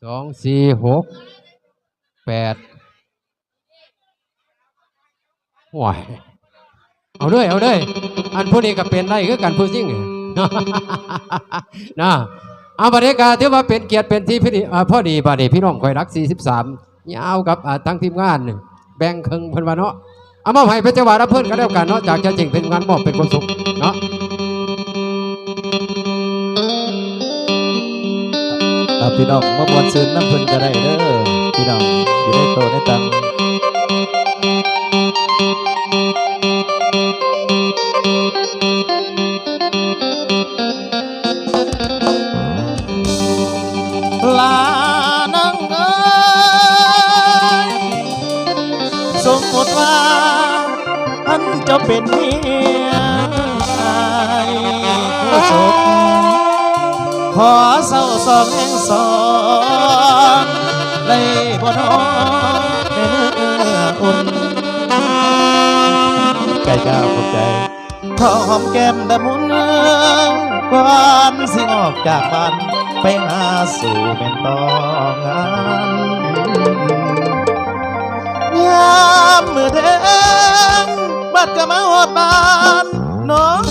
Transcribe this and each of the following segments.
2468ห่วยเอาด้วยอันผู้นี้ก็เป็นได้คือกันผู้ยิ่งนะเอาบรรยากาศที่ว่าเป็นเกียรติเป็นที่พอดีบัดนี้พี่น้องคอยรัก43ยาวกับทั้งทีมงานแบ่งครึ่งเพิ่นว่าเนาะเอามาให้พระเจ้าว่ารับเพิ่นก็แล้วกันเนาะจากจะจริงเป็นงานมอบเป็นความสุขเนาะพี่น้องมาบวชซื้อน้ำเพิ่นก็ได้เด้อพี่น้องอยู่ในโตในตังลานังเอ้ยสมมติว่าท่านจะเป็นเมียผู้ศพขอเศร้าสองแห่งสองเลยบ่น้องในเนื้ออุ่นใจเจ้าขอบใจขอหอมแก้มดะมุนก่อนสิออกจากบ้านไปหาสู่เป็นต่องานยามมือแดงบัดก็มาหอดบ้านน้อง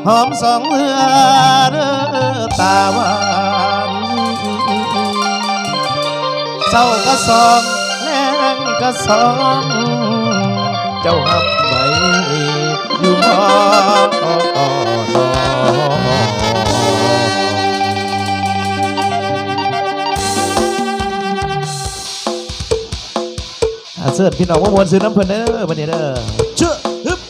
หอมสองเรือเด้อตาหวานเศร้าก็สองแรงก็สองเจ้าหับไว้อยู่บ่เสิร์ฟพี่น้องว่ามวนซื้อน้ำเพลินเด้อวันนี้เด้อเชื่อฮึบ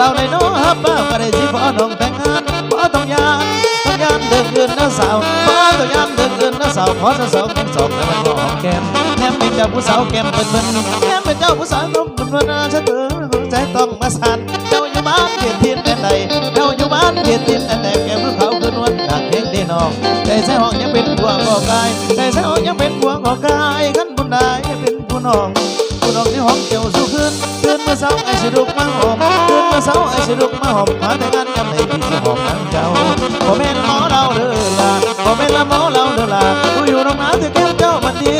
เราในโน้ฮับบ้าก็ได้สิพ่อน้องแต่งงานพ่อต้องยานเดินเงินนะสาวพ่อต้องยานเดินเงินนะสาวขอจะสองแต่งสองแต่มันบอกแก้มแนมเป็นเจ้าผู้สาวแก้มเป็นแนมเป็นเจ้าผู้สาวต้องเป็นนาฉันเออใจต้องมาสั่นเจ้าอยู่บ้านเขียนทินแดนใดเจ้าอยู่บ้านเขียนทินแดนใดแก้มเขาคือนวลหนักเพ่งได้นองใจใส่ห้องยังเป็นผัวก่อกายใจใส่ห้องยังเป็นผัวก่อกายขันบุญได้เป็นผู้น้องที่ห้องเจ้าสู้ขึ้นเมื่อเช้าไอ้สิลุกมาหอมเมื่อเช้าไอ้สิลุกมาหอมหาแต่งานกับไอ้ที่หอมนั่งเจ้าพ่อแม่หมอเราเด้อล่ะพ่อแม่ละหมอเราเด้อล่ะกูอยู่ตรงนั้นที่แก้มเจ้ามันดี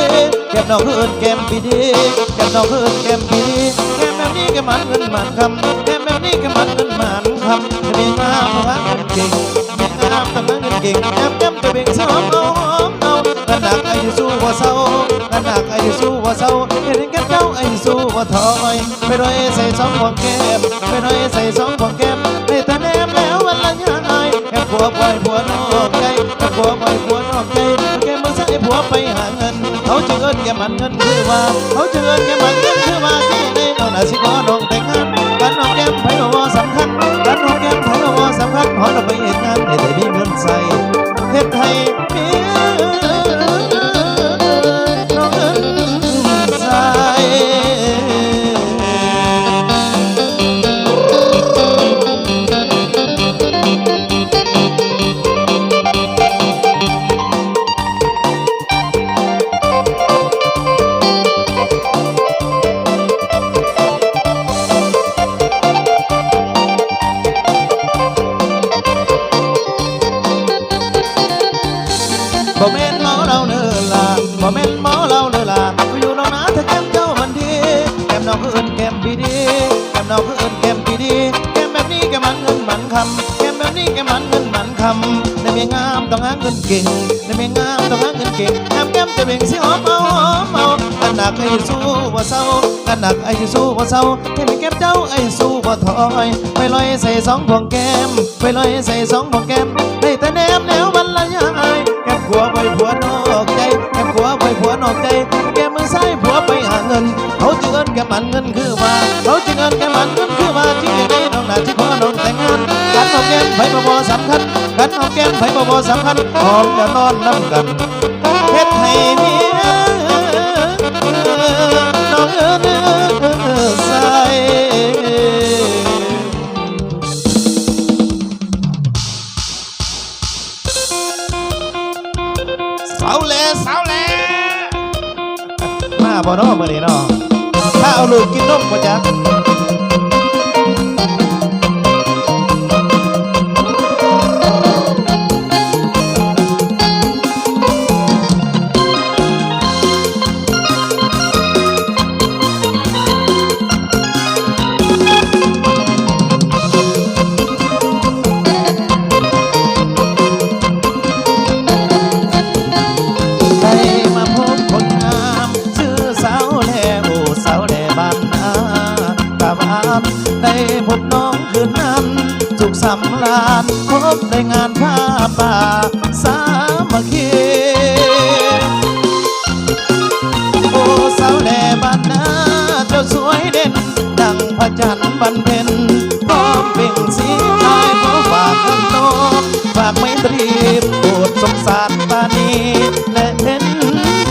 แก้มน้องคือเอิญแก้มปีดีแก้มน้องคือเอิญแก้มปีดีแก้มแบบนี้ก็มันเงินมันคำแก้มแบบนี้ก็มันเงินมันคำเรียนงามมาเงินเก่งเรียนงามทำเงินเก่งแก้มแก้มจะเบ่งซ้อมเอากันหนักไอ้ที่สู้ว่าเศร้ากันหนักไอ้ที่สู้ว่าเศร้าเห็นแก้มเจ้าไอ้สู้ว่าถอยไปด้วยใส่สองพวงแก้มไปด้วยใส่สองพวงแก้มในตาแนมแล้ววันละยังไงแก้มผัวปล่อยผัวนอกใจแก้มผัวปล่อยผัวนอกใจแก้มมึงใส่ผัวไปหาเงินเขาจะเอิ้นแก้มมันเงินคือว่าเขาจะเอิ้นแก้มมันเงินคือว่าที่ในเอาหน้าสิขอน้องแต่งงานการน้องแก้มไผ่หอสำคัญการน้องแก้มไผ่หอสำคัญขอเราไปเห็นงานให้ได้มีเงินใส่เฮ็ดให้มีน้องเงินใส่บ่แม่นหมอเราเด้อล่ะบ่แม่นหมอเราเด้อล่ะอยู่น้องนาถ้าแก้มเจ้ามันดีแก้มน้องคือเอิ้นแก้มปีดีแก้มน้องคือเอิ้นแก้มปีดีแก้มแบบนี้แก้มมันเงินมันคำแก้มแบบนี้แก้มมันเงินมันคำในเมียงามต้องหาเงินเก่งในเมียงามต้องหาเงินเก่งแก้มแก้มจะเบ่งสิหอมเอากันหนักไอ้สู้ว่าเศร้ากันหนักไอ้สู้ว่าเศร้าแค่มีแก้มเจ้าไอ้สู้ว่าถอยไปลอยใส่สองพวงแก้มไปลอยใส่สองพวงแก้มได้แต่แนมแนววันละยังไงแก้มผัวไปผัวนอกใจแก้มผัวไปผัวนอกใจแก้มมือซ้ายผัวไปหา ไผบ่สำคัญออกจะนอนน้ำกันเฮ็ดให้เมียน้องใส่เสาแหล่มาบ่เนาะมื้อนี้เนาะถ้าเอาลูกกินนมบ่จ๊ะได้มาพบคนงามชื่อสาวแหล่โอ้สาวแหล่บ้านนาตาบ้านได้พบน้องคืนนั้นสุขสำราญพบได้งานผ้าป่าสามัคคีโอ้สาวแหล่บ้านนาเจ้าสวยเด่นดังพระจันทร์บรรเพ็ญพร้อมเป่งสีไทยขอฝากข้างนอกฝากไมตรีโปรดสงสารตานีและเห็น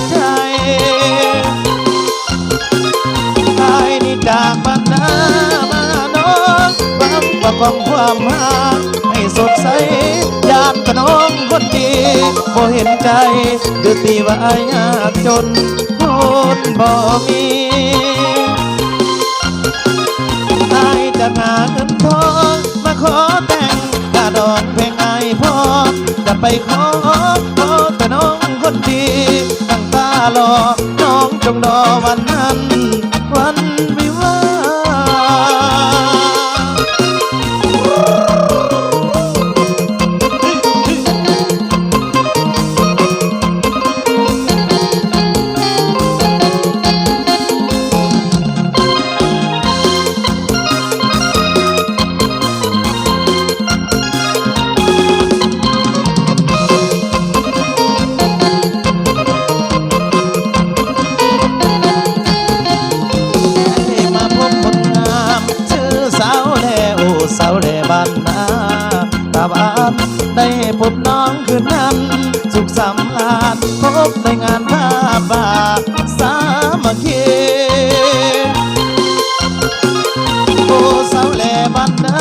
ใจกายนี้จากบ้านนามาน้องหวังประกองความรักให้สดใสญาติน้องคนดีบ่เห็นใจดื้อตีว่ายากจนคนบ่มีอายจะหาเงินทองมาขอแต่งกาดองเพลงอายพอจะไปขอแต่น้องคนดีตั้งตารอน้องจงรอวันนั้นวันวิวามาพบคนงามชื่อสาวแหล่โอ้สาวแหล่บ้านนาตาบ้านได้พบน้องคืนนั้นสุขสำราญพบในงานผ้าป่าสามัคคีโอ้สาวแหล่บ้านนา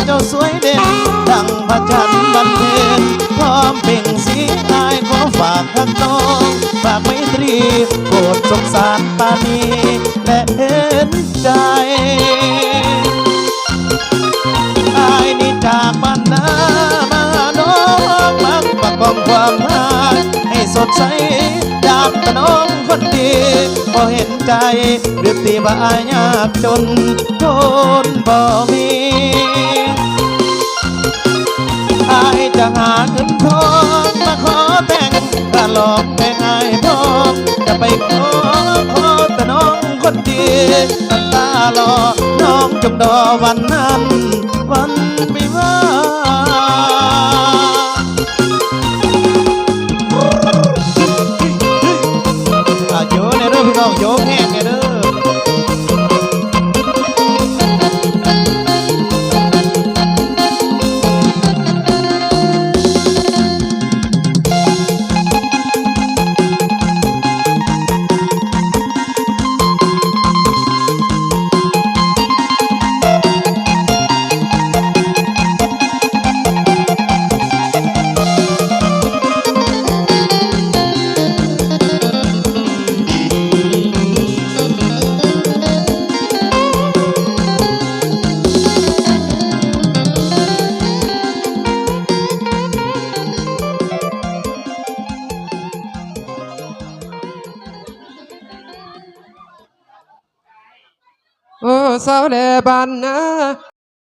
เจ้าสวยเด่นดังพระจันทร์บรรเพ็ญพร้อมเป่งสีอายขอฝากข้างน้องฝากไมตรีโปรดสงสารปานีและเห็นใจอายนี่จากบ้านนามาน้องมักประกองความรักให้สดใสอยากแต่น้องคนดีพอเห็นใจหรือตีบ่ายากจนคนบ่มีอายจะหาเงินทองมาขอแต่งกะหลอกแม่อายพร้อมจะไปขอแต่น้องคนดีตั้งตารอน้องจงรอวันนั้นวันวิวาโยนเด้อพี่น้องโยกแห้งเด้อ โอ้สาวแลบ้านนา